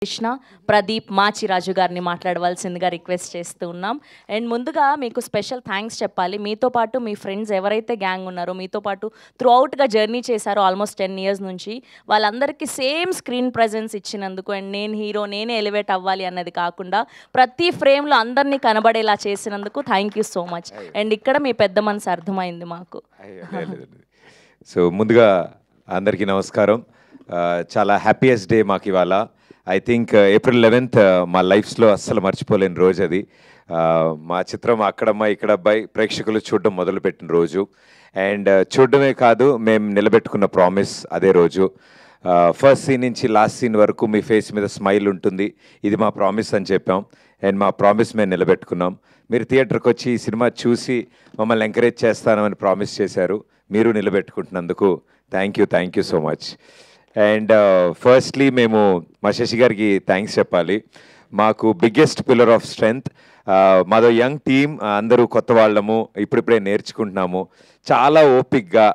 కృష్ణ ప్రదీప్ మాచిరాజు గారిని మాట్లాడవలసిందిగా రిక్వెస్ట్ చేస్తూ ఉన్నాం. అండ్ ముందుగా మీకు స్పెషల్ థ్యాంక్స్ చెప్పాలి. మీతో పాటు మీ ఫ్రెండ్స్ ఎవరైతే గ్యాంగ్ ఉన్నారో, మీతో పాటు త్రూ అవుట్గా జర్నీ చేశారో ఆల్మోస్ట్ 10 years నుంచి, వాళ్ళందరికీ సేమ్ స్క్రీన్ ప్రజెన్స్ ఇచ్చినందుకు, అండ్ నేను హీరో నేనే ఎలివేట్ అవ్వాలి అన్నది కాకుండా ప్రతి ఫ్రేమ్లో అందరినీ కనబడేలా చేసినందుకు thank you so much. And ఇక్కడ మీ పెద్ద మనసు అర్థమైంది మాకు. సో ముందుగా అందరికీ నమస్కారం. చాలా హ్యాపీయెస్ట్ డే మాకు ఇవాళ. ఐ థింక్ April 11th మా లైఫ్స్లో అస్సలు మర్చిపోలేని రోజు అది. మా చిత్రం అక్కడమ్మ ఇక్కడ అబ్బాయి ప్రేక్షకులు చూడడం మొదలుపెట్టిన రోజు. అండ్ చూడడమే కాదు, మేము నిలబెట్టుకున్న ప్రామిస్ అదే రోజు. ఫస్ట్ సీన్ నుంచి లాస్ట్ సీన్ వరకు మీ ఫేస్ మీద స్మైల్ ఉంటుంది, ఇది మా ప్రామిస్ అని చెప్పాం. అండ్ మా ప్రామిస్ మేము నిలబెట్టుకున్నాం. మీరు థియేటర్కి వచ్చి ఈ సినిమా చూసి మమ్మల్ని ఎంకరేజ్ చేస్తానని ప్రామిస్ చేశారు. మీరు నిలబెట్టుకుంటున్నందుకు thank you so much. And firstly మేము మా శశి గారికి థ్యాంక్స్ చెప్పాలి. మాకు బిగ్గెస్ట్ పిల్లర్ ఆఫ్ స్ట్రెంగ్త్. మాదో యంగ్ టీమ్, అందరూ కొత్త వాళ్ళము, ఇప్పుడిప్పుడే నేర్చుకుంటున్నాము. చాలా ఓపిక్గా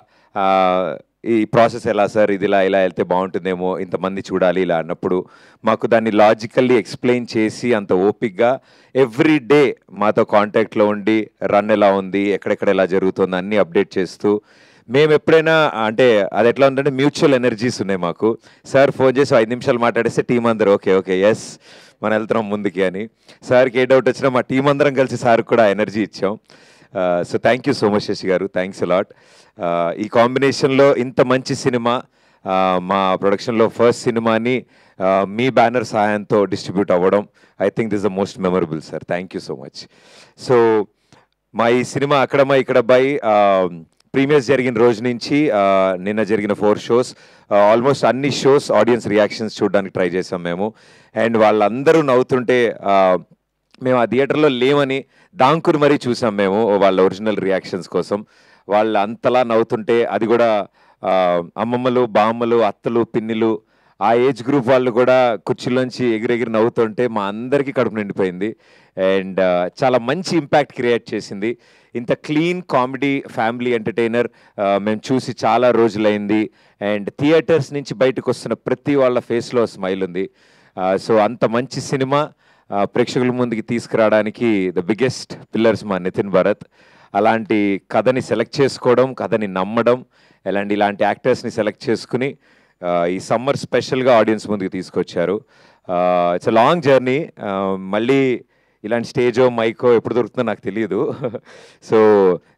ఈ ప్రాసెస్ ఎలా సార్, ఇది ఇలా వెళ్తే బాగుంటుందేమో, ఇంతమంది చూడాలి ఇలా అన్నప్పుడు మాకు దాన్ని లాజికల్లీ ఎక్స్ప్లెయిన్ చేసి అంత ఓపిక్గా ఎవ్రీ డే మాతో కాంటాక్ట్లో ఉండి రన్ ఎలా ఉంది, ఎక్కడెక్కడ ఎలా జరుగుతుంది అన్నీ అప్డేట్ చేస్తూ, మేము ఎప్పుడైనా అంటే అది ఎట్లా ఉందంటే మ్యూచువల్ ఎనర్జీస్ ఉన్నాయి మాకు. సార్ ఫోన్ చేసి 5 నిమిషాలు మాట్లాడేస్తే టీం అందరూ ఓకే ఎస్ మనం వెళ్తున్నాం ముందుకి అని. సార్కి ఏ డౌట్ వచ్చినా మా టీం అందరం కలిసి సార్కి కూడా ఎనర్జీ ఇచ్చాం. So thank you so much Sasi garu, thanks allot. ఈ కాంబినేషన్లో ఇంత మంచి సినిమా, మా ప్రొడక్షన్లో ఫస్ట్ సినిమాని మీ బ్యానర్ సహాయంతో డిస్ట్రిబ్యూట్ అవ్వడం, I think this the most memorable sir. Thank you so much. So మా ఈ సినిమా అక్కడమ్మ ఇక్కడ అబ్బాయి ప్రీమియర్స్ జరిగిన రోజు నుంచి నిన్న జరిగిన 4 shows, ఆల్మోస్ట్ అన్ని షోస్ ఆడియన్స్ రియాక్షన్స్ చూడడానికి ట్రై చేసాం మేము. అండ్ వాళ్ళందరూ నవ్వుతుంటే మేము ఆ థియేటర్లో లేమని దాంకుని మరీ చూసాం మేము వాళ్ళ ఒరిజినల్ రియాక్షన్స్ కోసం. వాళ్ళు అంతలా నవ్వుతుంటే, అది కూడా అమ్మమ్మలు, బామ్మలు, అత్తలు, పిన్నిలు, ఆ ఏజ్ గ్రూప్ వాళ్ళు కూడా కుర్చీలోంచి ఎగిరెగిరి నవ్వుతుంటే మా అందరికీ కడుపు నిండిపోయింది. అండ్ చాలా మంచి ఇంపాక్ట్ క్రియేట్ చేసింది. ఇంత క్లీన్ కామెడీ ఫ్యామిలీ ఎంటర్టైనర్ మేము చూసి చాలా రోజులైంది. అండ్ థియేటర్స్ నుంచి బయటకు వస్తున్న ప్రతి వాళ్ళ ఫేస్లో స్మైల్ ఉంది. సో అంత మంచి సినిమా ప్రేక్షకుల ముందుకి తీసుకురావడానికి ద బిగ్గెస్ట్ పిల్లర్స్ మా నితిన్ భరత్. అలాంటి కథని సెలెక్ట్ చేసుకోవడం, కథని నమ్మడం, ఇలాంటి యాక్టర్స్ని సెలెక్ట్ చేసుకుని ఈ సమ్మర్ స్పెషల్గా ఆడియన్స్ ముందుకు తీసుకొచ్చారు. It's a long journey. మళ్ళీ ఇలాంటి స్టేజో మైకో ఎప్పుడు దొరుకుతుందో నాకు తెలియదు. సో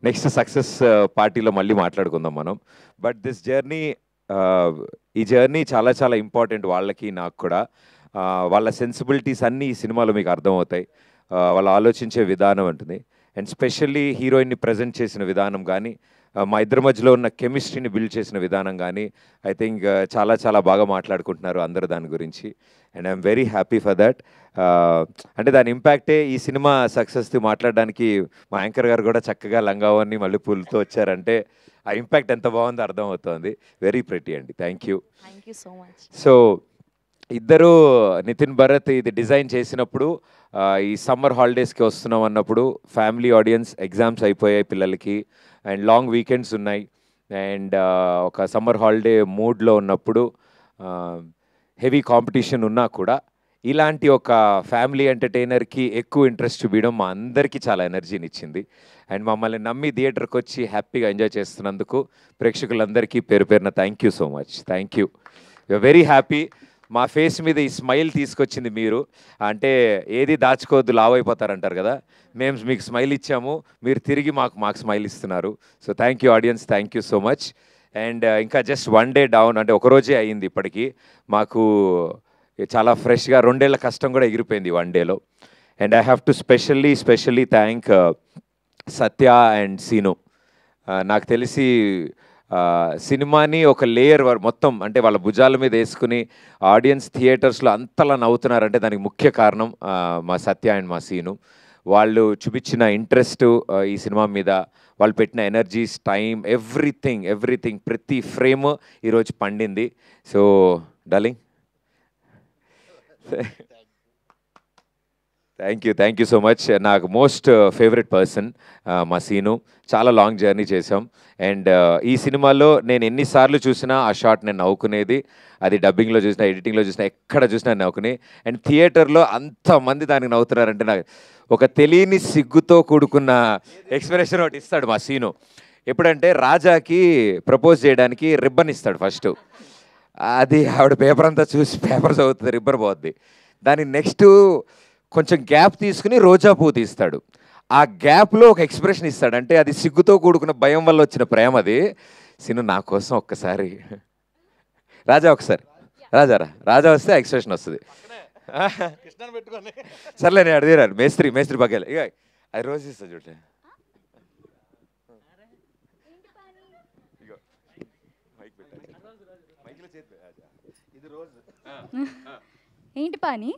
నెక్స్ట్ సక్సెస్ పార్టీలో మళ్ళీ మాట్లాడుకుందాం మనం. బట్ దిస్ జర్నీ, ఈ జర్నీ చాలా చాలా ఇంపార్టెంట్ వాళ్ళకి, నాకు కూడా. వాళ్ళ సెన్సిబిలిటీస్ అన్నీ ఈ సినిమాలో మీకు అర్థమవుతాయి. వాళ్ళు ఆలోచించే విధానం ఉంటుంది. అండ్ స్పెషల్లీ హీరోయిన్ని ప్రజెంట్ చేసిన విధానం కానీ, మా ఇద్దరి మధ్యలో ఉన్న కెమిస్ట్రీని బిల్డ్ చేసిన విధానం కానీ, ఐ థింక్ చాలా చాలా బాగా మాట్లాడుకుంటున్నారు అందరూ దాని గురించి. And I'm very happy for that. అంటే దాని ఇంపాక్టే ఈ సినిమా సక్సెస్ది మాట్లాడడానికి మా యాంకర్ గారు కూడా చక్కగా లంగావని మళ్ళీ పూలతో వచ్చారంటే ఆ ఇంపాక్ట్ ఎంత బాగుందో అర్థమవుతుంది. వెరీ ప్రెటీ అండి. Thank you so much. So ఇద్దరు నితిన్ భరత్ ఇది డిజైన్ చేసినప్పుడు ఈ సమ్మర్ హాలిడేస్కి వస్తున్నాం అన్నప్పుడు ఫ్యామిలీ ఆడియన్స్, ఎగ్జామ్స్ అయిపోయాయి పిల్లలకి, అండ్ లాంగ్ వీకెండ్స్ ఉన్నాయి, అండ్ ఒక సమ్మర్ హాలిడే మూడ్లో ఉన్నప్పుడు హెవీ కాంపిటీషన్ ఉన్నా కూడా ఇలాంటి ఒక ఫ్యామిలీ ఎంటర్టైనర్కి ఎక్కువ ఇంట్రెస్ట్ చూపించడం మా అందరికీ చాలా ఎనర్జీని ఇచ్చింది. అండ్ మమ్మల్ని నమ్మి థియేటర్కి వచ్చి హ్యాపీగా ఎంజాయ్ చేస్తున్నందుకు ప్రేక్షకులందరికీ పేరు పేరున thank you so much. Thank you. You're very happy. మా ఫేస్ మీద ఈ స్మైల్ తీసుకొచ్చింది మీరు. అంటే ఏది దాచుకోవద్దు, లావ్ అయిపోతారంటారు కదా, మేము మీకు స్మైల్ ఇచ్చాము, మీరు తిరిగి మాకు స్మైల్ ఇస్తున్నారు. So thank you audience, thank you so much. And ఇంకా జస్ట్ 1 day డౌన్, అంటే ఒకరోజే అయ్యింది ఇప్పటికీ. మాకు చాలా ఫ్రెష్గా 2 ఏళ్ల కష్టం కూడా ఎగిరిపోయింది 1 dayలో. And I have to specially thank Satya and Seenu. నాకు తెలిసి సినిమాని ఒక లేయర్ మొత్తం అంటే వాళ్ళ భుజాల మీద వేసుకుని ఆడియన్స్ థియేటర్స్లో అంతలా నవ్వుతున్నారంటే దానికి ముఖ్య కారణం మా సత్య అండ్ మా సీను. వాళ్ళు చూపించిన ఇంట్రెస్ట్ ఈ సినిమా మీద, వాళ్ళు పెట్టిన ఎనర్జీస్, టైం, ఎవ్రీథింగ్ ప్రతి ఫ్రేమ్ ఈరోజు పండింది. So darling thank you so much. నాకు మోస్ట్ ఫేవరెట్ పర్సన్ మా సీను. చాలా లాంగ్ జర్నీ చేసాం. అండ్ ఈ సినిమాలో నేను ఎన్నిసార్లు చూసినా ఆ షాట్ నేను నవ్వుకునేది. అది డబ్బింగ్లో చూసినా, ఎడిటింగ్లో చూసినా, ఎక్కడ చూసినా నవ్వుకుని. అండ్ థియేటర్లో అంతమంది దానికి నవ్వుతున్నారంటే నాకు ఒక తెలియని సిగ్గుతో కూడుకున్న ఎక్స్ప్రెషన్ ఒకటి ఇస్తాడు మా సీను. ఎప్పుడంటే రాజాకి ప్రపోజ్ చేయడానికి రిబ్బన్ ఇస్తాడు ఫస్ట్. అది ఆవిడ పేపర్ అంతా చూసి పేపర్ చదువుతుంది, రిబ్బన్ పోద్ది. దాని నెక్స్ట్ కొంచెం గ్యాప్ తీసుకుని రోజా పువ్వు తీస్తాడు. ఆ గ్యాప్లో ఒక ఎక్స్ప్రెషన్ ఇస్తాడు. అంటే అది సిగ్గుతో కూడుకున్న భయం వల్ల వచ్చిన ప్రేమ. అది సీను నా కోసం ఒక్కసారి రాజా ఒకసారి రాజా వస్తే ఎక్స్ప్రెషన్ వస్తుంది. సర్లే నేను అడిగారు మేస్త్రి పక్కలే ఇక అది రోజు ఇస్తా చూడండి. ఏంటి పాని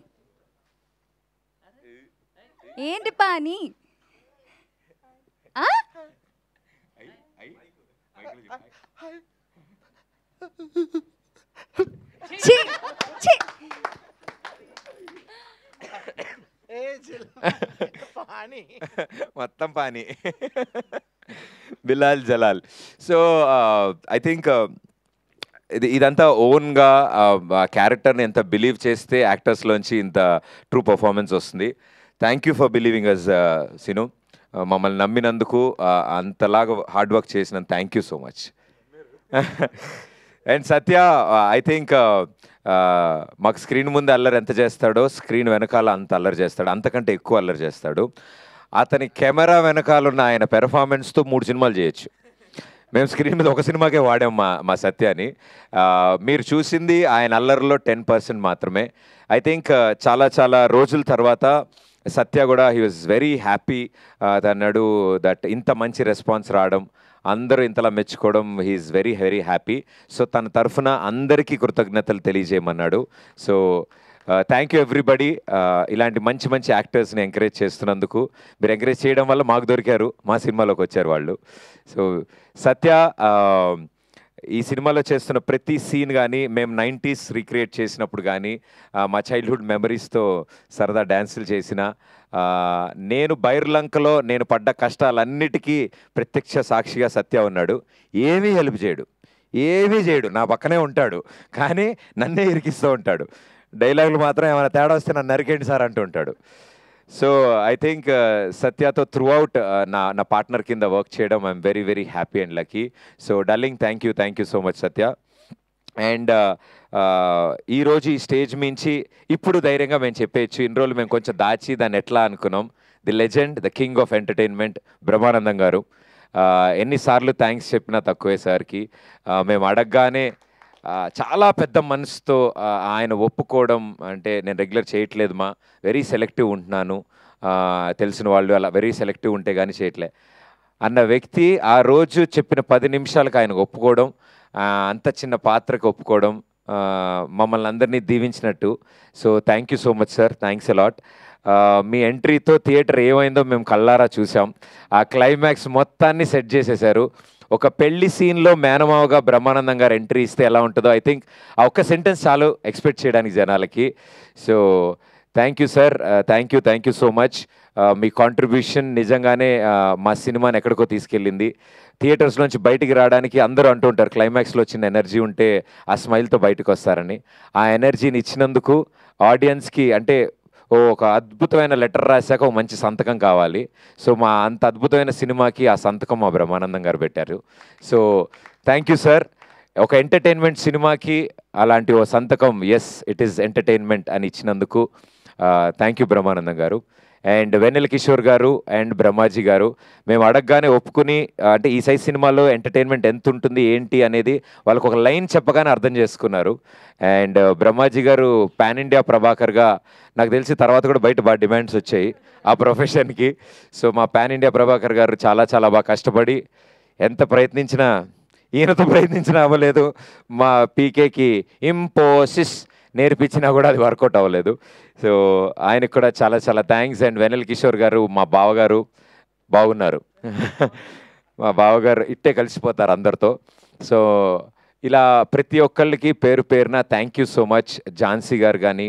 ఏంటి పాని ఛీ, ఛీ. మొత్తం పానీ బిలాల్ జలాల్. సో ఐ థింక్ ఇదంతా ఓన్గా క్యారెక్టర్ని ఎంత బిలీవ్ చేస్తే యాక్టర్స్లోంచి ఇంత ట్రూ పర్ఫార్మెన్స్ వస్తుంది. Thank you for believing us Seenu. మమ్మల్ని నమ్మినందుకు, అంతలాగా హార్డ్ వర్క్ చేసినందుకు thank you so much. And Satya I think మాకు స్క్రీన్ ముందు అల్లరి ఎంత చేస్తాడో స్క్రీన్ వెనకాల అంత అల్లరి చేస్తాడు, అంతకంటే ఎక్కువ అల్లరి చేస్తాడు. అతని కెమెరా వెనకాల ఉన్న ఆయన పెర్ఫార్మెన్స్తో 3 సినిమాలు చేయొచ్చు. మేము స్క్రీన్ మీద ఒక సినిమాకే వాడాం మా సత్యాని. మీరు చూసింది ఆయన అల్లరిలో 10% మాత్రమే. ఐ థింక్ చాలా రోజుల తర్వాత సత్య కూడా హీ వాజ్ వెరీ హ్యాపీ. అన్నాడు దట్ ఇంత మంచి రెస్పాన్స్ రావడం, అందరూ ఇంతలా మెచ్చుకోవడం, హీఈస్ వెరీ హ్యాపీ. సో తన తరఫున అందరికీ కృతజ్ఞతలు తెలియజేయమన్నాడు. So thank you everybody. ఇలాంటి మంచి యాక్టర్స్ని ఎంకరేజ్ చేస్తున్నందుకు. మీరు ఎంకరేజ్ చేయడం వల్ల మాకు దొరికారు, మా సినిమాలోకి వచ్చారు వాళ్ళు. సో సత్య ఈ సినిమాలో చేస్తున్న ప్రతి సీన్ కానీ, మేము 90s రీక్రియేట్ చేసినప్పుడు కానీ, మా చైల్డ్హుడ్ మెమరీస్తో సరదా డ్యాన్సులు చేసిన, నేను బైర్లంకలో నేను పడ్డ కష్టాలన్నిటికీ ప్రత్యక్ష సాక్షిగా సత్య ఉన్నాడు. ఏమీ హెల్ప్ చేయడు, నా పక్కనే ఉంటాడు, కానీ నన్నే ఇరికిస్తూ ఉంటాడు. డైలాగులు మాత్రం ఏమైనా తేడా వస్తే నన్ను నరికేండి సార్ అంటూ ఉంటాడు. సో ఐ థింక్ సత్యతో త్రూ అవుట్ నా పార్ట్నర్ కింద వర్క్ చేయడం I'm very happy and lucky. So darling thank you so much Satya. And ఈరోజు ఈ స్టేజ్ మించి ఇప్పుడు ధైర్యంగా మేము చెప్పేయచ్చు, ఇన్ని రోజులు మేము కొంచెం దాచి దాన్ని ఎట్లా అనుకున్నాం. The legend, the king of entertainment Brahmanandam గారు. ఎన్నిసార్లు థ్యాంక్స్ చెప్పినా తక్కువే సార్కి. మేము అడగగానే చాలా పెద్ద మనసుతో ఆయన ఒప్పుకోవడం, అంటే నేను రెగ్యులర్ చేయట్లేదు మా, వెరీ సెలెక్టివ్ ఉంటున్నాను, తెలిసిన వాళ్ళు అలా వెరీ సెలెక్టివ్ ఉంటే కానీ చేయట్లే అన్న వ్యక్తి ఆ రోజు చెప్పిన 10 నిమిషాలకు ఆయనకు ఒప్పుకోవడం, అంత చిన్న పాత్రకు ఒప్పుకోవడం మమ్మల్ని అందరినీ దీవించినట్టు. So thank you so much sir, thanks a lot. మీ ఎంట్రీతో థియేటర్ ఏమైందో మేము కళ్ళారా చూసాం. ఆ క్లైమాక్స్ మొత్తాన్ని సెట్ చేసేశారు. ఒక పెళ్లి సీన్లో మేనమావగా బ్రహ్మానందం గారు ఎంట్రీ ఇస్తే ఎలా ఉంటుందో ఐ థింక్ ఆ ఒక్క సెంటెన్స్ చాలు ఎక్స్పెక్ట్ చేయడానికి జనాలకి. So thank you sir, thank you so much. Me contribution నిజంగానే మా సినిమాని ఎక్కడికో తీసుకెళ్ళింది. థియేటర్స్లోంచి బయటికి రావడానికి అందరూ అంటూ ఉంటారు క్లైమాక్స్లో వచ్చిన ఎనర్జీ ఉంటే ఆ స్మైల్తో బయటకు వస్తారని. ఆ ఎనర్జీని ఇచ్చినందుకు ఆడియన్స్కి, అంటే ఒక అద్భుతమైన లెటర్ రాశాక ఒక మంచి సంతకం కావాలి. సో మా అంత అద్భుతమైన సినిమాకి ఆ సంతకం మా బ్రహ్మానందం గారు పెట్టారు. So thank you sir. ఒక ఎంటర్టైన్మెంట్ సినిమాకి అలాంటి ఓ సంతకం, ఎస్ ఇట్ ఈస్ ఎంటర్టైన్మెంట్ అని ఇచ్చినందుకు థ్యాంక్ యూ బ్రహ్మానందం గారు. అండ్ వెన్నెల కిషోర్ గారు అండ్ బ్రహ్మాజీ గారు మేము అడగగానే ఒప్పుకుని, అంటే ఈ సైజ్ సినిమాలో ఎంటర్టైన్మెంట్ ఎంత ఉంటుంది ఏంటి అనేది వాళ్ళకు ఒక లైన్ చెప్పగానే అర్థం చేసుకున్నారు. అండ్ బ్రహ్మాజీ గారు పాన్ ఇండియా ప్రభాకర్గా నాకు తెలిసి తర్వాత కూడా బయట బాగా డిమాండ్స్ వచ్చాయి ఆ ప్రొఫెషన్కి. సో మా పాన్ ఇండియా ప్రభాకర్ గారు చాలా బాగా కష్టపడి ఎంత ప్రయత్నించినా, ఈయనతో ప్రయత్నించినా అవ్వలేదు. మా పీకేకి ఇంపోసిస్ నేర్పించినా కూడా అది వర్కౌట్ అవ్వలేదు. సో ఆయనకు కూడా చాలా థ్యాంక్స్. అండ్ వెన్నెల కిషోర్ గారు మా బావగారు బాగున్నారు. మా బావగారు ఇట్టే కలిసిపోతారు అందరితో. సో ఇలా ప్రతి ఒక్కళ్ళకి పేరున thank you so much. Jhansi గారు కానీ,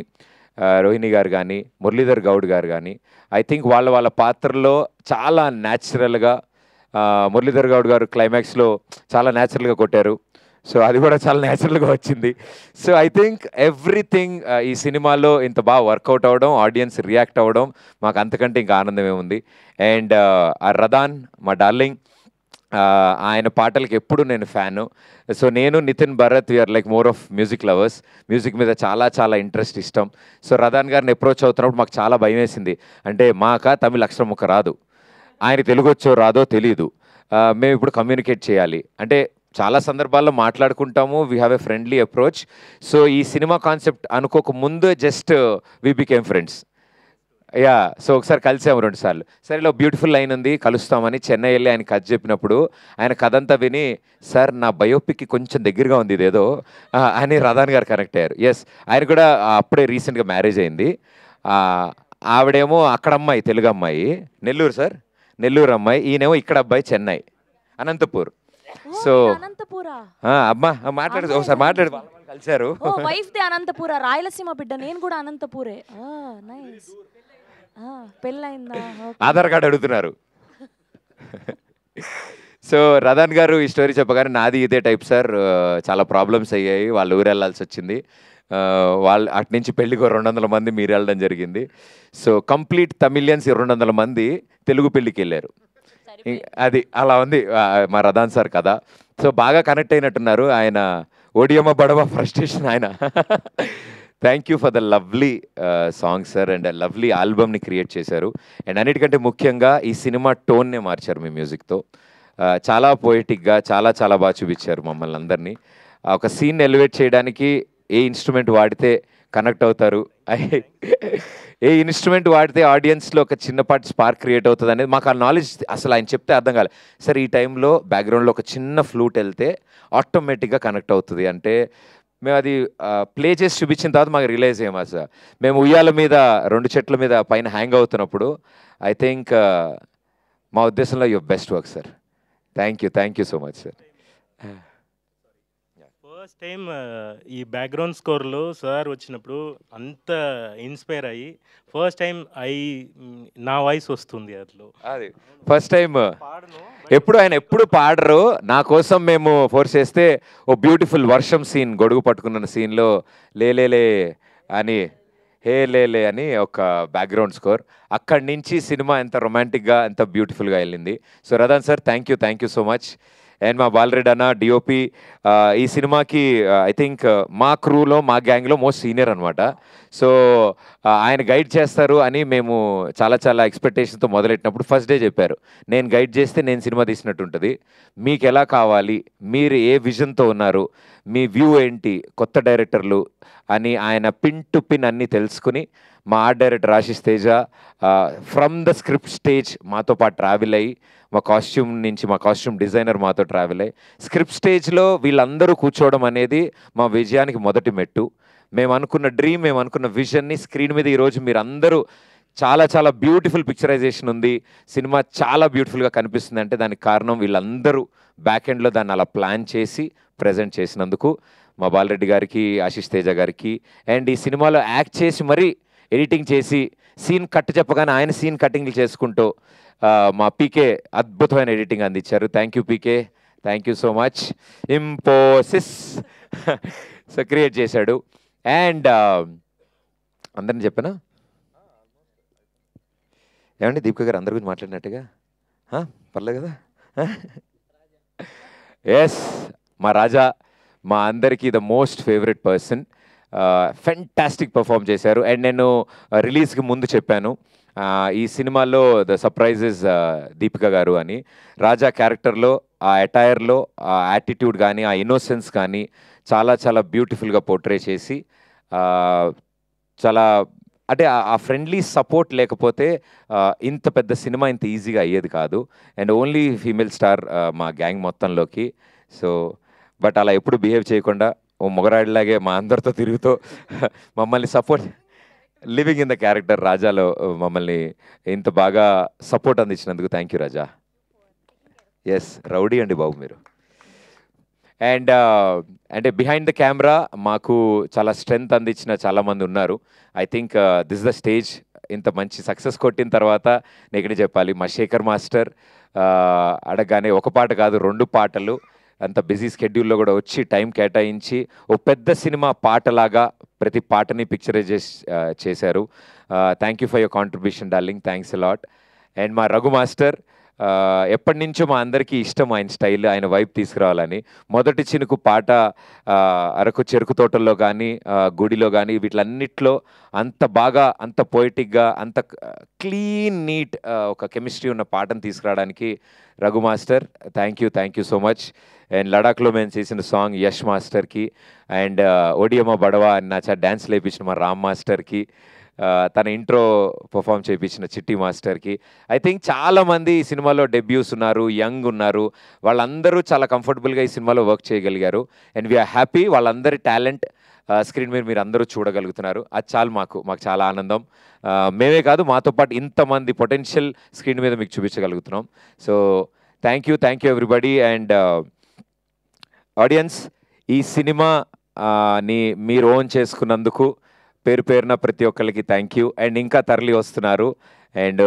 రోహిణి గారు కానీ, మురళీధర్ గౌడ్ గారు కానీ, ఐ థింక్ వాళ్ళ వాళ్ళ పాత్రలో చాలా న్యాచురల్గా, మురళీధర్ గౌడ్ గారు క్లైమాక్స్లో చాలా న్యాచురల్గా కొట్టారు. సో అది కూడా చాలా న్యాచురల్గా వచ్చింది. సో ఐ థింక్ ఎవ్రీథింగ్ ఈ సినిమాలో ఇంత బాగా వర్కౌట్ అవ్వడం, ఆడియన్స్ రియాక్ట్ అవ్వడం మాకు అంతకంటే ఇంకా ఆనందమే ఉంది. అండ్ ఆ రదాన్ మా డార్లింగ్, ఆయన పాటలకి ఎప్పుడు నేను ఫ్యాను. సో నేను Nitin Bharat we're like more of music lovers. Music మీద చాలా చాలా ఇంట్రెస్ట్, ఇష్టం. సో రదాన్ గారిని అప్రోచ్ అవుతున్నప్పుడు మాకు చాలా భయం వేసింది. అంటే తమిళ అక్షరం ముక్క రాదు, ఆయన తెలుగు వచ్చో రాదో తెలియదు, మేము ఇప్పుడు కమ్యూనికేట్ చేయాలి అంటే చాలా సందర్భాల్లో మాట్లాడుకుంటాము, we have a friendly approach. So ఈ సినిమా కాన్సెప్ట్ అనుకోక ముందు just we became friends. Yeah, so ఒకసారి కలిసాము 2 సార్లు. సరే ఇలా బ్యూటిఫుల్ లైన్ ఉంది, కలుస్తామని చెన్నై వెళ్ళి ఆయన కథ చెప్పినప్పుడు ఆయన కథ అంతా విని, సార్ నా బయోపిక్కి కొంచెం దగ్గరగా ఉంది ఇదేదో అని రదాన్ గారు కనెక్ట్ అయ్యారు. ఎస్, ఆయన కూడా అప్పుడే రీసెంట్గా మ్యారేజ్ అయింది. ఆవిడేమో అక్కడ అమ్మాయి, తెలుగు అమ్మాయి, నెల్లూరు సార్, నెల్లూరు అమ్మాయి. ఈయనేమో ఇక్కడ అబ్బాయి, చెన్నై, అనంతపూర్. సో అమ్మా మాట్లాడు, ఒకసారి మాట్లాడు. కలిసారు. వైఫ్ దే అనంతపుర, రాయలసీమ బిడ్డ. నేను కూడా అనంతపురే. నైస్. పెళ్ళైందా? ఆధార్ కార్డు అడుగుతున్నారు. సో రదాన్ గారు ఈ స్టోరీ చెప్పగానే నాది ఇదే టైప్ సార్, చాలా ప్రాబ్లమ్స్ అయ్యాయి, వాళ్ళు ఊరు వెళ్ళాల్సి వచ్చింది, వాళ్ళు అటు నుంచి పెళ్ళికి 200 మంది మీరు వెళ్ళడం జరిగింది. సో కంప్లీట్ తమిళియన్స్ 200 మంది తెలుగు పెళ్ళికి వెళ్ళారు. అది అలా ఉంది మా రదాన్ సార్ కదా. సో బాగా కనెక్ట్ అయినట్టున్నారు ఆయన. ఓడియమ్మ బడవ ఫ్రస్ట్రేషన్ ఆయన. Thank you for the lovely song sir, and lovely ఆల్బమ్ని క్రియేట్ చేశారు. అండ్ అన్నిటికంటే ముఖ్యంగా ఈ సినిమా టోన్నే మార్చారు మీ మ్యూజిక్తో. చాలా పోయిటిక్గా, చాలా చాలా బాగా చూపించారు మమ్మల్ని అందరినీ. ఒక సీన్ ఎలివేట్ చేయడానికి ఏ ఇన్స్ట్రుమెంట్ వాడితే కనెక్ట్ అవుతారు, ఏ ఇన్స్ట్రుమెంట్ వాడితే ఆడియన్స్లో ఒక చిన్నపాటి స్పార్క్ క్రియేట్ అవుతుంది అనేది మాకు ఆ నాలెడ్జ్ అసలు ఆయన చెప్తే అర్థం కాలేదు. సరే ఈ టైంలో బ్యాక్గ్రౌండ్లో ఒక చిన్న ఫ్లూట్ వెళ్తే ఆటోమేటిక్గా కనెక్ట్ అవుతుంది అంటే మేము అది ప్లే చేసి చూపించిన తర్వాత మాకు రియలైజ్ అయ్యాము సార్. మేము ఉయ్యాల మీద 2 చెట్ల మీద పైన హ్యాంగ్ అవుతున్నప్పుడు ఐ థింక్ మా ఉద్దేశంలో your best work sir. Thank you so much sir. First time ఈ బ్యాక్గ్రౌండ్ స్కోర్లో సార్ వచ్చినప్పుడు అంత ఇన్స్పైర్ అయ్యి ఫస్ట్ టైం నా వాయిస్ వస్తుంది అందులో. అది ఫస్ట్ టైం. ఆయన ఎప్పుడు పాడరు, నా కోసం మేము ఫోర్స్ చేస్తే ఓ బ్యూటిఫుల్ వర్షం సీన్, గొడుగు పట్టుకున్న సీన్లో లేలే అని, హే లేలే అని ఒక బ్యాక్గ్రౌండ్ స్కోర్. అక్కడి నుంచి సినిమా ఎంత రొమాంటిక్గా, ఎంత బ్యూటిఫుల్గా వెళ్ళింది. So Radhan sir thank you so much. And మా బాలరెడ్డి అన్న డిఓపి ఈ సినిమాకి ఐ థింక్ మా క్రూలో, మా గ్యాంగ్లో మోస్ట్ సీనియర్ అనమాట. సో ఆయన గైడ్ చేస్తారు అని మేము చాలా చాలా ఎక్స్పెక్టేషన్తో మొదలెట్టినప్పుడు ఫస్ట్ డే చెప్పారు, నేను గైడ్ చేస్తే నేను సినిమా తీసినట్టు ఉంటుంది, మీకు ఎలా కావాలి, మీరు ఏ విజన్తో ఉన్నారు, మీ వ్యూ ఏంటి, కొత్త డైరెక్టర్లు అని ఆయన పిన్ టు పిన్ అన్నీ తెలుసుకుని మా art director Ashish Teja from the script stage మాతో పాటు ట్రావెల్ అయ్యి, మా కాస్ట్యూమ్ డిజైనర్ మాతో ట్రావెల్ అయ్యి స్క్రిప్ట్ స్టేజ్లో వీళ్ళందరూ కూర్చోవడం అనేది మా విజయానికి మొదటి మెట్టు. మేము అనుకున్న డ్రీమ్, మేము అనుకున్న విజన్ని స్క్రీన్ మీద ఈరోజు మీరు అందరూ చాలా చాలా బ్యూటిఫుల్ పిక్చరైజేషన్ ఉంది, సినిమా చాలా బ్యూటిఫుల్గా కనిపిస్తుంది అంటే దానికి కారణం వీళ్ళందరూ బ్యాక్ ఎండ్లో దాన్ని అలా ప్లాన్ చేసి ప్రజెంట్ చేసినందుకు మా బాలరెడ్డి గారికి, ఆశిష్ తేజ గారికి. అండ్ ఈ సినిమాలో యాక్ట్ చేసి మరీ ఎడిటింగ్ చేసి సీన్ కట్ చెప్పగానే ఆయన సీన్ కటింగ్లు చేసుకుంటూ మా పీకే అద్భుతమైన ఎడిటింగ్ అందించారు. Thank you PK, thank you so much. ఇంపోసిస్ so create చేశాడు. అండ్ అందరిని చెప్పనా ఏమండి, దీపిక గారు అందరి గురించి మాట్లాడినట్టుగా పర్లేదు కదా. ఎస్, మా రాజా మా అందరికీ the most favourite person, fantastic perform చేశారు. అండ్ నేను రిలీజ్కి ముందు చెప్పాను ఈ సినిమాలో ద సర్ప్రైజెస్ దీపిక గారు అని. రాజా క్యారెక్టర్లో ఆ అటైర్లో ఆ యాటిట్యూడ్ కానీ, ఆ ఇన్నోసెన్స్ కానీ చాలా చాలా బ్యూటిఫుల్గా పోర్ట్రే చేసి చాలా అంటే ఆ ఫ్రెండ్లీ సపోర్ట్ లేకపోతే ఇంత పెద్ద సినిమా ఇంత ఈజీగా అయ్యేది కాదు. అండ్ ఓన్లీ ఫీమేల్ స్టార్ మా గ్యాంగ్ మొత్తంలోకి. సో బట్ అలా ఎప్పుడు బిహేవ్ చేయకుండా ఓ మొగరాడిలాగే మా అందరితో తిరుగుతూ మమ్మల్ని support, living in the character రాజాలో మమ్మల్ని ఇంత బాగా సపోర్ట్ అందించినందుకు thank you Raja. Yes, rowdy అండి బాబు మీరు. అండ్ అంటే బిహైండ్ ద కెమెరా మాకు చాలా స్ట్రెంగ్త్ అందించిన చాలామంది ఉన్నారు. I think this the stage. ఇంత మంచి సక్సెస్ కొట్టిన తర్వాత నెగటివ్ చెప్పాలి, మా శేఖర్ మాస్టర్ అడగగానే ఒక పాట కాదు 2 పాటలు, అంత బిజీ స్కెడ్యూల్లో కూడా వచ్చి టైం కేటాయించి ఒక పెద్ద సినిమా పాటలాగా ప్రతి పాటని పిక్చరైజ్ చేశారు. Thank you for your contribution darling, thanks a lot. And మా రఘు మాస్టర్ ఎప్పటి నుంచో మా అందరికీ ఇష్టం ఆయన స్టైల్, ఆయన వైపు తీసుకురావాలని. మొదటి చినుకు పాట అరకు చెరుకు తోటల్లో కానీ గుడిలో కానీ వీటిలన్నిట్లో అంత బాగా, అంత పోయిటిక్గా, అంత క్లీన్ నీట్ ఒక కెమిస్ట్రీ ఉన్న పాటను తీసుకురావడానికి Raghu master thank you so much. And లడాఖ్లో మేము చేసిన సాంగ్ యష్ మాస్టర్కి, అండ్ ఓడియమ్మ బడవా అని నా డ్యాన్స్ లేపించిన మా రామ్ మాస్టర్కి, తన ఇంట్రో పర్ఫామ్ చేయించిన చిట్టి మాస్టర్కి. ఐ థింక్ చాలామంది ఈ సినిమాలో డెబ్యూస్ ఉన్నారు, యంగ్ ఉన్నారు, వాళ్ళందరూ చాలా కంఫర్టబుల్గా ఈ సినిమాలో వర్క్ చేయగలిగారు. అండ్ వీఆర్ హ్యాపీ వాళ్ళందరి టాలెంట్ స్క్రీన్ మీద మీరు అందరూ చూడగలుగుతున్నారు. అది చాలు మాకు చాలా ఆనందం. మేమే కాదు, మాతో పాటు ఇంతమంది పొటెన్షియల్ స్క్రీన్ మీద మీకు చూపించగలుగుతున్నాం. So thank you everybody. And audience, ఈ సినిమా ని మీరు ఓన్ చేసుకున్నందుకు పేరున ప్రతి ఒక్కరికి థ్యాంక్ యూ. అండ్ ఇంకా తరలి వస్తున్నారు. అండ్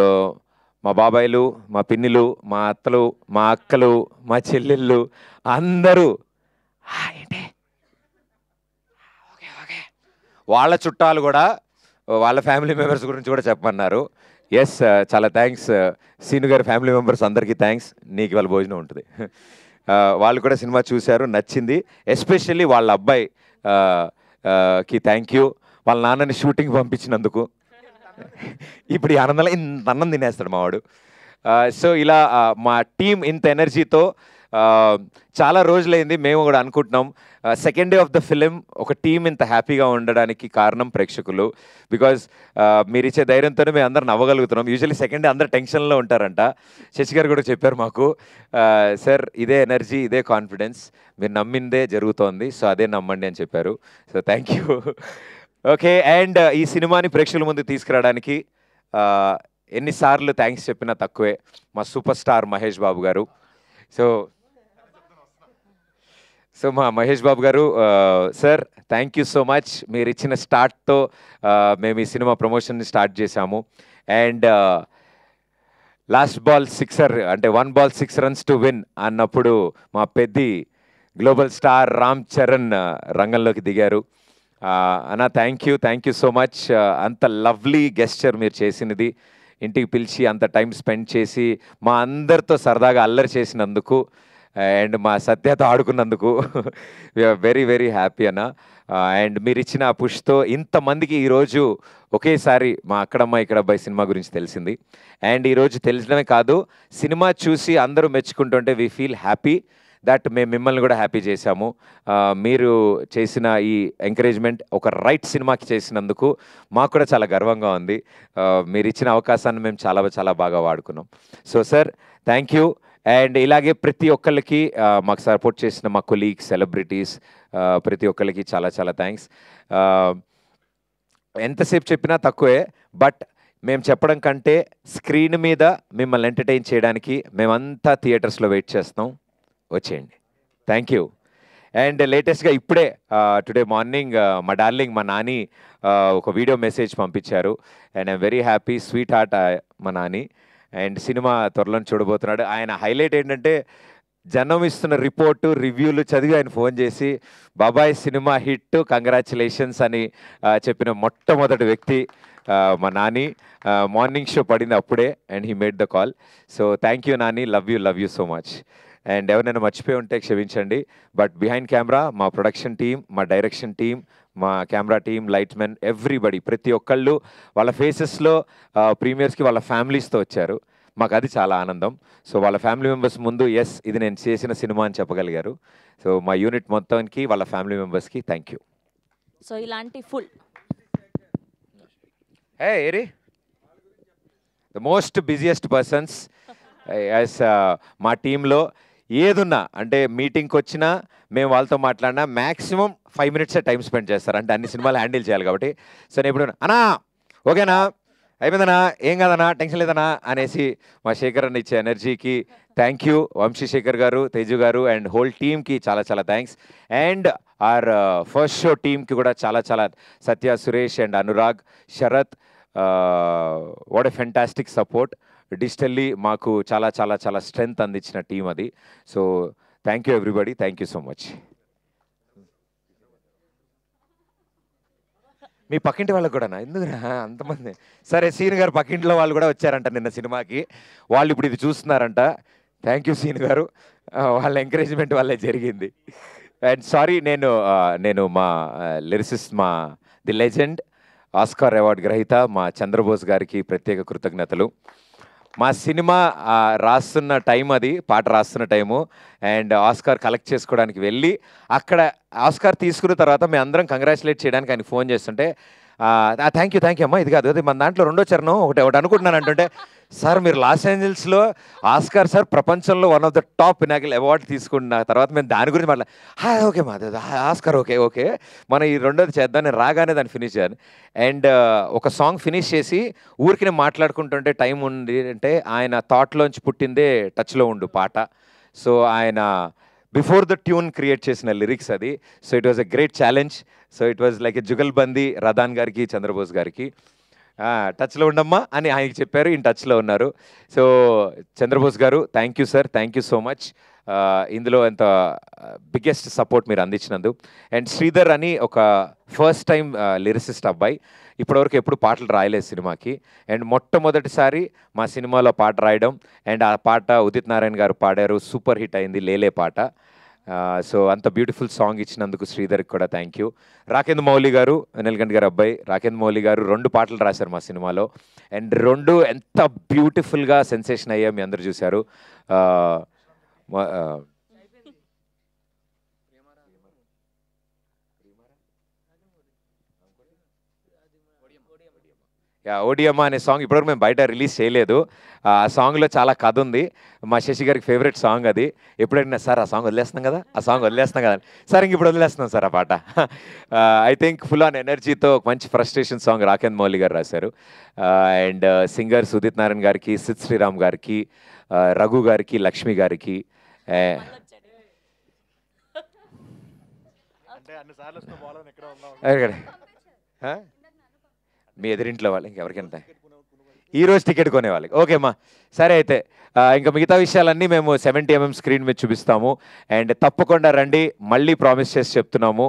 మా బాబాయిలు, మా పిన్నిలు, మా అత్తలు, మా అక్కలు, మా చెల్లెళ్ళు అందరూ ఏంటి ఓకే వాళ్ళ చుట్టాలు కూడా వాళ్ళ ఫ్యామిలీ మెంబర్స్ గురించి కూడా చెప్పమన్నారు. ఎస్, చాలా థ్యాంక్స్ సీను గారి ఫ్యామిలీ మెంబర్స్ అందరికీ థ్యాంక్స్. నీకు వాళ్ళ భోజనం ఉంటుంది. వాళ్ళు కూడా సినిమా చూశారు, నచ్చింది. ఎస్పెషల్లీ వాళ్ళ అబ్బాయి కి థ్యాంక్ యూ, వాళ్ళ నాన్నని షూటింగ్ పంపించినందుకు. ఇప్పుడు ఈ ఆనందంలో ఇంత అన్నం తినేస్తాడు మావాడు. సో ఇలా మా టీం ఇంత ఎనర్జీతో చాలా రోజులైంది. మేము కూడా అనుకుంటున్నాం second day of the film ఒక టీం ఇంత హ్యాపీగా ఉండడానికి కారణం ప్రేక్షకులు. బికాజ్ మీరు ఇచ్చే ధైర్యంతోనే మేము అందరం నవ్వగలుగుతున్నాం. యూజువల్లీ సెకండ్ డే అందరు టెన్షన్లో ఉంటారంట. శశి గారు కూడా చెప్పారు మాకు, సార్ ఇదే ఎనర్జీ, ఇదే కాన్ఫిడెన్స్, మీరు నమ్మిందే జరుగుతోంది, సో అదే నమ్మండి అని చెప్పారు. So thank you. Okay, and ఈ సినిమాని ప్రేక్షకుల ముందు తీసుకురావడానికి ఎన్నిసార్లు థ్యాంక్స్ చెప్పినా తక్కువే. మా సూపర్ స్టార్ మహేష్ బాబు గారు. సో మా మహేష్ బాబు గారు, sir thank you so much. మీరు ఇచ్చిన స్టార్ట్తో మేము ఈ సినిమా ప్రమోషన్ని స్టార్ట్ చేశాము. అండ్ లాస్ట్ బాల్ 6 అంటే 1 బాల్ 6 runs టు విన్ అన్నప్పుడు మా పెద్ది గ్లోబల్ స్టార్ రామ్ చరణ్ రంగంలోకి దిగారు. అన్న థ్యాంక్ యూ సో మచ్. అంత లవ్లీ గెస్చర్ మీరు చేసినది, ఇంటికి పిలిచి అంత టైం స్పెండ్ చేసి మా అందరితో సరదాగా అల్లరి చేసినందుకు అండ్ మా సత్యతో ఆడుకున్నందుకు వీఆర్ వెరీ హ్యాపీ అన్న. అండ్ మీరు ఇచ్చిన పుష్తో ఇంతమందికి ఈరోజు ఒకేసారి మా అక్కడమ్మ ఇక్కడ అబ్బాయి సినిమా గురించి తెలిసింది. అండ్ ఈరోజు తెలిసడమే కాదు, సినిమా చూసి అందరూ మెచ్చుకుంటుంటే వీ ఫీల్ హ్యాపీ దట్ మేము మిమ్మల్ని కూడా హ్యాపీ చేశాము. మీరు చేసిన ఈ ఎంకరేజ్మెంట్ ఒక రైట్ సినిమాకి చేసినందుకు మాకు కూడా చాలా గర్వంగా ఉంది. మీరు ఇచ్చిన అవకాశాన్ని మేము చాలా బాగా వాడుకున్నాం. So sir thank you. And ఇలాగే ప్రతి ఒక్కళ్ళకి మాకు సపోర్ట్ చేసిన మా కొలీగ్స్, సెలబ్రిటీస్, ప్రతి ఒక్కళ్ళకి చాలా థ్యాంక్స్. ఎంతసేపు చెప్పినా తక్కువే, బట్ మేము చెప్పడం కంటే స్క్రీన్ మీద మిమ్మల్ని ఎంటర్టైన్ చేయడానికి మేమంతా థియేటర్స్లో వెయిట్ చేస్తాం, వచ్చేయండి. Thank you. అండ్ లేటెస్ట్గా ఇప్పుడే టుడే మార్నింగ్ మా డార్లింగ్ మా నాని ఒక వీడియో మెసేజ్ పంపించారు. And I'm very happy, sweet heart మా నాని. అండ్ సినిమా త్వరలో చూడబోతున్నాడు. ఆయన హైలైట్ ఏంటంటే జనం ఇస్తున్న రిపోర్టు, రివ్యూలు చదివి ఆయన ఫోన్ చేసి బాబాయ్ సినిమా హిట్, కంగ్రాచులేషన్స్ అని చెప్పిన మొట్టమొదటి వ్యక్తి మా నాని. మార్నింగ్ షో పడింది అప్పుడే and he made the call. So thank you Nani, love you so much. And ఎవరైనా మర్చిపోయి ఉంటే క్షమించండి. బట్ బిహైండ్ కెమెరా మా ప్రొడక్షన్ టీమ్, మా డైరెక్షన్ టీమ్, మా camera team, light men, everybody, ప్రతి ఒక్కళ్ళు వాళ్ళ ఫేసెస్లో ప్రీమియర్స్కి వాళ్ళ ఫ్యామిలీస్తో వచ్చారు. మాకు అది చాలా ఆనందం. సో వాళ్ళ ఫ్యామిలీ మెంబర్స్ ముందు ఎస్ ఇది నేను చేసిన సినిమా అని చెప్పగలిగారు. సో మా యూనిట్ మొత్తానికి వాళ్ళ ఫ్యామిలీ మెంబర్స్కి థ్యాంక్ యూ. సో ఇలాంటి full eri the most busiest persons as మా టీంలో ఏదున్నా, అంటే మీటింగ్కి వచ్చినా మేము వాళ్ళతో మాట్లాడినా మ్యాక్సిమం 5 minutes టైం స్పెండ్ చేస్తారు. అంటే అన్ని సినిమాలు హ్యాండిల్ చేయాలి కాబట్టి. సో నేను ఇప్పుడు అన్నా ఓకేనా, అయిపోయిందనా, ఏం కాదనా, టెన్షన్ లేదనా అనేసి మా శేఖర్ అన్న ఇచ్చే ఎనర్జీకి థ్యాంక్ యూ. వంశీశేఖర్ గారు, తేజు గారు అండ్ హోల్ టీమ్కి చాలా చాలా thanks. And our first show టీమ్కి కూడా చాలా చాలా, Satya, Suresh and Anurag, Sarath, what a fantastic support. Digitally మాకు చాలా చాలా చాలా స్ట్రెంగ్త్ అందించిన టీం అది. So thank you everybody, thank you so much. మీ పక్కింటి వాళ్ళకి కూడా ఎందుకురా అంతమంది? సరే, సీన్ గారు పక్కింట్లో వాళ్ళు కూడా వచ్చారంట నిన్న సినిమాకి, వాళ్ళు ఇప్పుడు ఇది చూస్తున్నారంట. థ్యాంక్ యూ సీన్ గారు, వాళ్ళ ఎంకరేజ్మెంట్ వల్లే జరిగింది. అండ్ సారీ, నేను మా లిరిసిస్ట్, మా ది లెజెండ్ ఆస్కార్ అవార్డు గ్రహీత మా చంద్రబోస్ గారికి ప్రత్యేక కృతజ్ఞతలు. మా సినిమా రాస్తున్న టైం, అది పాట రాస్తున్న టైము, అండ్ ఆస్కార్ కలెక్ట్ చేసుకోవడానికి వెళ్ళి అక్కడ ఆస్కార్ తీసుకున్న తర్వాత మేము అందరం కంగ్రాచులేట్ చేయడానికి ఆయన ఫోన్ చేస్తుంటే, థ్యాంక్ యూ అమ్మా, ఇది కాదు అది మన దాంట్లో రెండో చరణం ఒకటి అనుకుంటున్నాను అంటుంటే, సార్ మీరు లాస్ ఏంజల్స్లో ఆస్కార్ సార్ ప్రపంచంలో one of the top Pinnacle award తీసుకున్న తర్వాత మేము దాని గురించి ఓకే మా ఆస్కార్ ఓకే మనం ఈ రెండోది చేద్దాం. నేను రాగానే దాన్ని ఫినిష్ చేయాలి. అండ్ ఒక సాంగ్ ఫినిష్ చేసి ఊరికి నేను మాట్లాడుకుంటుంటే టైం ఉంది అంటే, ఆయన థాట్లోంచి పుట్టిందే టచ్లో ఉండు పాట. సో ఆయన బిఫోర్ ద ట్యూన్ క్రియేట్ చేసిన లిరిక్స్ అది. So it was a great challenge. So it was like a jugalbandi Radhan గారికి, చంద్రబోస్ గారికి. టచ్లో ఉండమ్మా అని ఆయనకి చెప్పారు, ఈయన టచ్లో ఉన్నారు. సో చంద్రబోస్ గారు thank you sir, thank you so much. ఇందులో ఎంత బిగ్గెస్ట్ సపోర్ట్ మీరు అందించినందు. అండ్ శ్రీధర్ అని ఒక ఫస్ట్ టైం లిరిసిస్ట్ అబ్బాయి, ఇప్పటివరకు ఎప్పుడు పాటలు రాయలేదు సినిమాకి. అండ్ మొట్టమొదటిసారి మా సినిమాలో పాట రాయడం, అండ్ ఆ పాట ఉదిత్ నారాయణ గారు పాడారు, సూపర్ హిట్ అయింది లేలే పాట. సో అంత బ్యూటిఫుల్ సాంగ్ ఇచ్చినందుకు శ్రీధర్కి కూడా థ్యాంక్ యూ. రాకేంద్ర మౌలి గారు, నీలకంఠ గారు అబ్బాయి రాకేంద్ర మౌలి గారు 2 పాటలు రాశారు మా సినిమాలో, అండ్ 2 ఎంత బ్యూటిఫుల్గా సెన్సేషన్ అయ్యా మీ అందరు చూశారు. ఓడియమ్మ అనే సాంగ్ ఇప్పటివరకు మేము బయట రిలీజ్ చేయలేదు. ఆ సాంగ్లో చాలా కథ ఉంది. మా శశి గారికి ఫేవరెట్ సాంగ్ అది. ఎప్పుడైనా సార్ ఆ సాంగ్ వదిలేస్తున్నాం కదా, ఆ సాంగ్ వదిలేస్తున్నాం కదా, సార్ ఇంక ఇప్పుడు వదిలేస్తున్నాం సార్ ఆ పాట. ఐ థింక్ ఫుల్ ఆన్ ఎనర్జీతో ఒక మంచి ఫ్రస్ట్రేషన్ సాంగ్ రాకేంద్ర మౌలి గారు రాశారు. అండ్ సింగర్స్ ఉదిత్ నారాయణ గారికి, సిద్ శ్రీరామ్ గారికి, రఘు గారికి, లక్ష్మి గారికి. మీ ఎదురింట్లో వాళ్ళు ఇంకెవరికంటే ఈరోజు టికెట్ కొనే వాళ్ళకి ఓకే అమ్మా. సరే అయితే ఇంకా మిగతా విషయాలన్నీ మేము 70mm స్క్రీన్ మీద చూపిస్తాము. అండ్ తప్పకుండా రండి, మళ్ళీ ప్రామిస్ చేసి చెప్తున్నాము,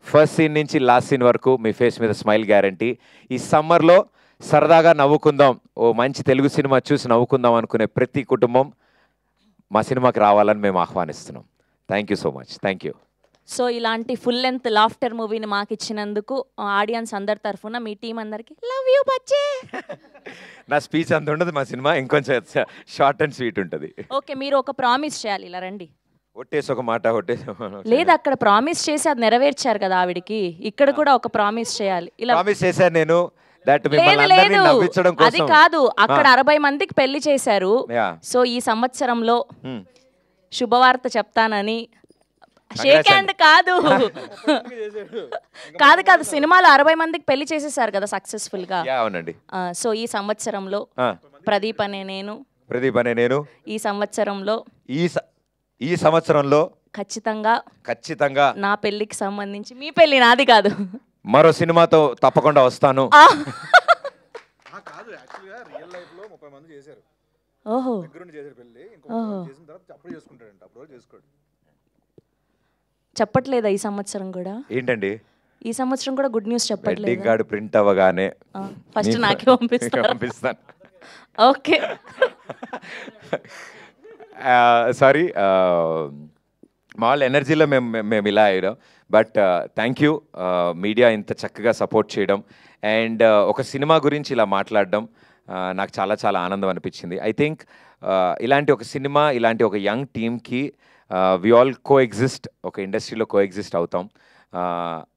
ఫస్ట్ సీన్ నుంచి లాస్ట్ సీన్ వరకు మీ ఫేస్ మీద స్మైల్ గ్యారంటీ. ఈ సమ్మర్లో సరదాగా నవ్వుకుందాం, ఓ మంచి తెలుగు సినిమా చూసి నవ్వుకుందాం అనుకునే ప్రతి కుటుంబం మా సినిమాకి రావాలని మేము ఆహ్వానిస్తున్నాం. Thank you so much, thank you. So ఇలాంటి ఫుల్ లెంత్ లాఫ్టర్ మూవీని మాకు ఇచ్చినందుకు ఆడియన్స్ అందరి తరఫున మీ టీం అందరికి లవ్ యూ బచ్చే. నా స్పీచ్ అంత ఉండదు, మా సినిమా ఇంకొంచెం షార్ట్ అండ్ స్వీట్ ఉంటుంది. ఓకే, మీరు ఒక ప్రామిస్ చేయాలి, ఇలా రండి. ఒట్టేసి ఒక మాట లేదు, అక్కడ ప్రామిస్ చేసి అది నెరవేర్చారు కదా ఆవిడికి, ఇక్కడ కూడా ఒక ప్రామిస్ చేయాలి. ఇలా ప్రామిస్ చేశాను నేను, దట్ లేదు అది కాదు, అక్కడ 60 మందికి పెళ్లి చేశారు. సో ఈ సంవత్సరంలో శుభవార్త చెప్తానని. షేక్ హ్యాండ్ కాదు కాదు కాదు, సినిమాలో 60 మందికి పెళ్లి చేసేసారు కదా సక్సెస్ఫుల్ గా. అవునండి. సో ఈ సంవత్సరంలో ప్రదీప్ అనే నేను ఈ సంవత్సరంలో ఖచ్చితంగా నా పెళ్లికి సంబంధించి, మీ పెళ్లి నాది కాదు, మరో సినిమాతో తప్పకుండా వస్తాను. ఓహో చెప్పట్లేదా ఈ సంవత్సరం కూడా? ఏంటండి ఈ సంవత్సరం కూడా గుడ్ న్యూస్ చెప్పట్లేదు. కార్డు ప్రింట్ అవ్వగానే ఫస్ట్ నాకే పంపిస్తాను. ఓకే సారీ, మా వాళ్ళ ఎనర్జీలో మేము ఇలా అయ్యాం. బట్ థ్యాంక్ యూ మీడియా ఇంత చక్కగా సపోర్ట్ చేయడం, అండ్ ఒక సినిమా గురించి ఇలా మాట్లాడడం నాకు చాలా చాలా ఆనందం అనిపించింది. ఐ థింక్ ఇలాంటి ఒక సినిమా, ఇలాంటి ఒక యంగ్ టీమ్కి వి ఆల్ కోఎగ్జిస్ట్, ఒక ఇండస్ట్రీలో కోఎగ్జిస్ట్ అవుతాం.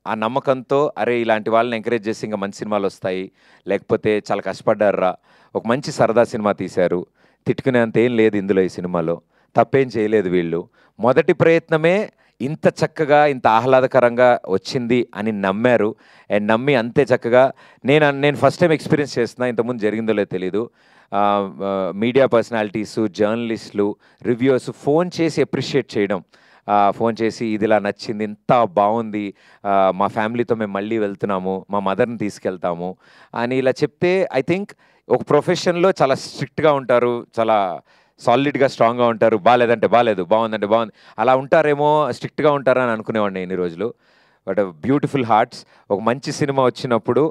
ఆ నమ్మకంతో అరే ఇలాంటి వాళ్ళని ఎంకరేజ్ చేసి ఇంకా మంచి సినిమాలు వస్తాయి, లేకపోతే చాలా కష్టపడ్డారా, ఒక మంచి సరదా సినిమా తీశారు, తిట్టుకునేంత ఏం లేదు ఇందులో, ఈ సినిమాలో తప్పేం చేయలేదు వీళ్ళు. మొదటి ప్రయత్నమే ఇంత చక్కగా ఇంత ఆహ్లాదకరంగా వచ్చింది అని నమ్మారు. అండ్ నమ్మి అంతే చక్కగా నేను ఫస్ట్ టైం ఎక్స్పీరియన్స్ చేస్తున్నా, ఇంతకుముందు జరిగిందో లేదో తెలీదు. మీడియా పర్సనాలిటీసు, జర్నలిస్టులు, రివ్యూవర్స్ ఫోన్ చేసి అప్రిషియేట్ చేయడం, ఫోన్ చేసి ఇది ఇలా నచ్చింది, ఇంత బాగుంది, మా ఫ్యామిలీతో మేము మళ్ళీ వెళ్తున్నాము, మా మదర్ని తీసుకెళ్తాము అని ఇలా చెప్తే ఐ థింక్ ఒక ప్రొఫెషన్లో చాలా స్ట్రిక్ట్గా ఉంటారు, చాలా సాలిడ్గా స్ట్రాంగ్గా ఉంటారు. బాగాలేదంటే బాగాలేదు, బాగుందంటే బాగుంది, అలా ఉంటారేమో, స్ట్రిక్ట్గా ఉంటారని అనుకునేవాడిని ఇన్ని రోజులు. But beautiful hearts. ఒక మంచి సినిమా వచ్చినప్పుడు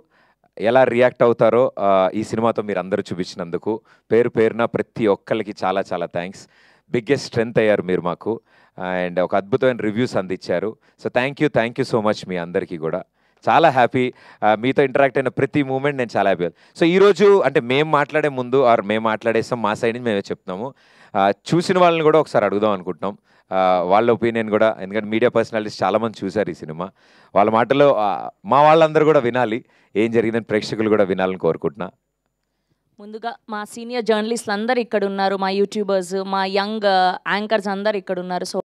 ఎలా రియాక్ట్ అవుతారో ఈ సినిమాతో మీరు అందరూ చూపించినందుకు పేరు పేరున ప్రతి ఒక్కరికి చాలా చాలా థ్యాంక్స్. బిగ్గెస్ట్ స్ట్రెంగ్త్ అయ్యారు మీరు మాకు, అండ్ ఒక అద్భుతమైన రివ్యూస్ అందించారు. So thank you so much మీ అందరికీ కూడా. చాలా హ్యాపీ మీతో ఇంటరాక్ట్ అయిన ప్రతి మూమెంట్ నేను చాలా హ్యాపీ. సో ఈరోజు అంటే మేము మాట్లాడే ముందు మేము మాట్లాడేస్తాం, మా సైడ్ నుంచి మేమే చెప్తున్నాము. చూసిన వాళ్ళని కూడా ఒకసారి అడుగుదాం అనుకుంటున్నాం వాళ్ళ ఒపీనియన్ కూడా, ఎందుకంటే మీడియా పర్సనాలిటీస్ చాలామంది చూశారు ఈ సినిమా. వాళ్ళ మాటలో మా వాళ్ళందరూ కూడా వినాలి, ఏం జరిగిందని ప్రేక్షకులు కూడా వినాలని కోరుకుంటున్నా. ముందుగా మా సీనియర్ జర్నలిస్టులు అందరు ఇక్కడ ఉన్నారు, మా యూట్యూబర్స్, మా యంగ్ యాంకర్స్ అందరు ఇక్కడ ఉన్నారు. సో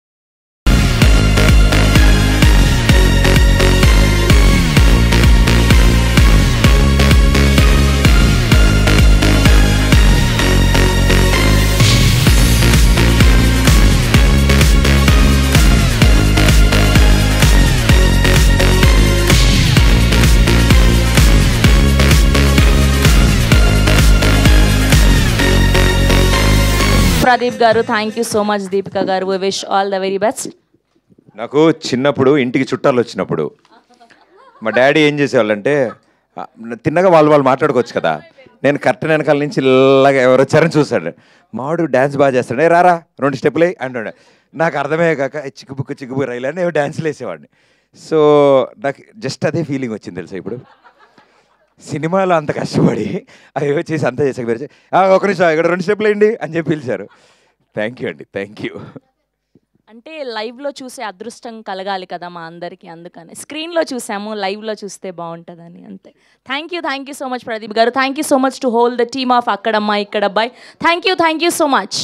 ప్రదీప్ గారు, thank you so much. Deepika గారు, we wish all the very best. నాకు చిన్నప్పుడు ఇంటికి చుట్టాలు వచ్చినప్పుడు మా డాడీ ఏం చేసేవాళ్ళంటే, తిన్నగా వాళ్ళు మాట్లాడుకోవచ్చు కదా, నేను కర్టన్ వెనకాల నుంచి ఇలాగా ఎవరు వచ్చారని చూస్తాడు, మావాడు డ్యాన్స్ బాగా చేస్తాడు, రారా 2 స్టెప్పులే అంటాడు. నాకు అర్థమే కాక చిక్కుబుక్కు రైలు అని డ్యాన్స్లు వేసేవాడిని. సో నాకు జస్ట్ అదే ఫీలింగ్ వచ్చింది తెలుసా. ఇప్పుడు సినిమాలో అంత కష్టపడి అవి చేసి అంతా చేసాక ఒక నిమిషం ఇక్కడ 2 స్టెప్పులు వేయండి అని చెప్పి పిలిచారు. థ్యాంక్ యూ అండి, థ్యాంక్ యూ. అంటే లైవ్లో చూసే అదృష్టం కలగాలి కదా మా అందరికీ, అందుకని స్క్రీన్లో చూసాము, లైవ్లో చూస్తే బాగుంటుందని అంతే. Thank you so much Pradeep గారు. Thank you so much to whole the team of Akkadamma Ikkadabbayi. Thank you so much.